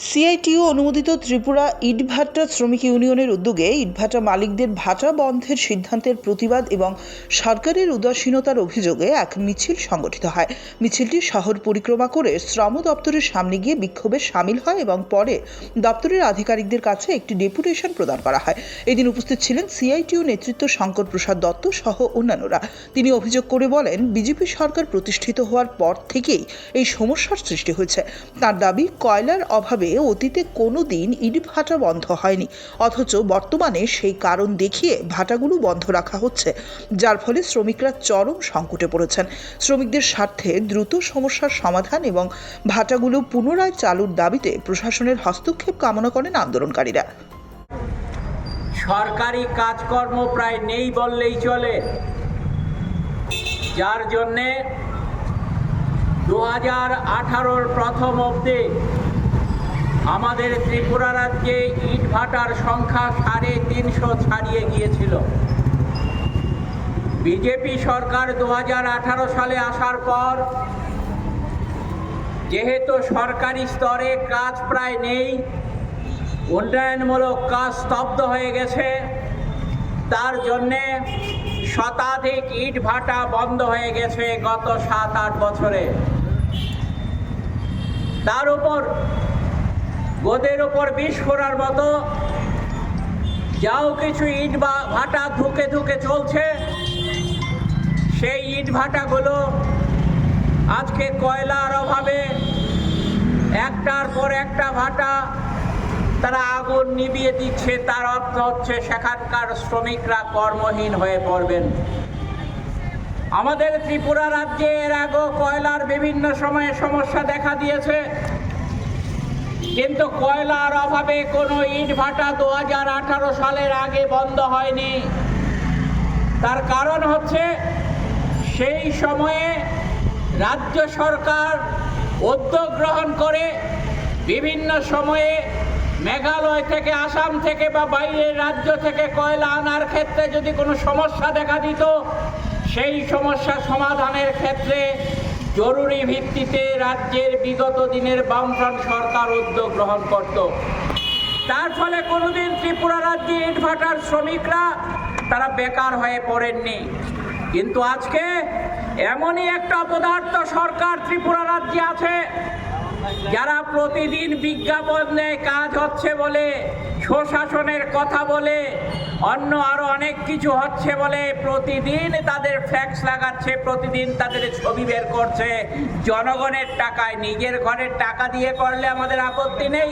CITU অনুমোদিত ত্রিপুরা ইটভাটা শ্রমিক ইউনিয়নের উদ্যোগে ইটভাটা মালিকদের ভাটা বন্ধের সিদ্ধান্তের প্রতিবাদ এবং সরকারের উদাসীনতার অভিযোগে এক মিছিল সংগঠিত হয়। মিছিলটি শহর পরিক্রমা করে শ্রম দপ্তরের সামনে গিয়ে বিক্ষোভে সামিল হয় এবং পরে দপ্তরের আধিকারিকদের কাছে একটি ডেপুটেশন প্রদান করা হয়। এদিন উপস্থিত ছিলেন সিআইটিইউ নেতৃত্ব শঙ্কর প্রসাদ দত্ত সহ অন্যান্যরা। তিনি অভিযোগ করে বলেন, বিজেপি সরকার প্রতিষ্ঠিত হওয়ার পর থেকেই এই সমস্যার সৃষ্টি হয়েছে। তার দাবি, কয়লার অভাবে অতীতে কোনো দিন ইট ভাটা বন্ধ হয়নি, অথচ বর্তমানে সেই কারণ দেখিয়ে ভাটাগুলো বন্ধ রাখা হচ্ছে, যার ফলে শ্রমিকরা চরম সংকটে পড়েছেন। শ্রমিকদের স্বার্থে দ্রুত সমস্যার সমাধান এবং ভাটাগুলো পুনরায় চালুর দাবিতে প্রশাসনের হস্তক্ষেপ কামনা করেন আন্দোলনকারীরা। সরকারি কাজকর্ম প্রায় নেই বললেই চলে, যার জন্যে 2018-র প্রথম অবধি আমাদের ত্রিপুরা রাজ্যে ইট ভাটার সংখ্যা 350 ছাড়িয়ে গিয়েছিল। বিজেপি সরকার 2018 সালে আসার পর যেহেতু সরকারি স্তরে কাজ প্রায় নেই, উন্নয়নমূলক কাজ স্তব্ধ হয়ে গেছে, তার জন্যে শতাধিক ইট ভাটা বন্ধ হয়ে গেছে গত 7-8 বছরে। তার উপর গোদের উপর বিষ ফোড়ার মতো যাও কিছু ইট ভাটা ধুকে ধুকে চলছে। সেই ইট ভাটাগুলো আজকে কয়লার অভাবে একটার পর একটা ভাটা তারা আগুন নিভিয়ে দিচ্ছে। তার অর্থ হচ্ছে সেখানকার শ্রমিকরা কর্মহীন হয়ে পড়বেন। আমাদের ত্রিপুরা রাজ্যে এর আগেও কয়লার বিভিন্ন সময়ে সমস্যা দেখা দিয়েছে, কিন্তু কয়লার অভাবে কোনো ইট ভাটা 2018 সালের আগে বন্ধ হয়নি। তার কারণ হচ্ছে সেই সময়ে রাজ্য সরকার উদ্যোগ গ্রহণ করে বিভিন্ন সময়ে মেঘালয় থেকে, আসাম থেকে বা বাইরের রাজ্য থেকে কয়লা আনার ক্ষেত্রে যদি কোনো সমস্যা দেখা দিত, সেই সমস্যা সমাধানের ক্ষেত্রে জরুরি ভিত্তিতে রাজ্যের বিগত দিনের বামফ্রন্ট সরকার উদ্যোগ গ্রহণ করত। তার ফলে কোনোদিন ত্রিপুরা রাজ্যে ইট ভাটার শ্রমিকরা তারা বেকার হয়ে পড়েননি। কিন্তু আজকে এমনই একটা অপদার্থ সরকার ত্রিপুরা রাজ্যে আছে, যারা প্রতিদিন বিজ্ঞাপন দেয় কাজ হচ্ছে বলে, সুশাসনের কথা বলে, অন্য আরো অনেক কিছু হচ্ছে বলে প্রতিদিন তাদের ফ্ল্যাক্স লাগাচ্ছে, প্রতিদিন তাদের ছবি বের করছে। জনগণের টাকায়, নিজের ঘরের টাকা দিয়ে করলে আমাদের আপত্তি নেই।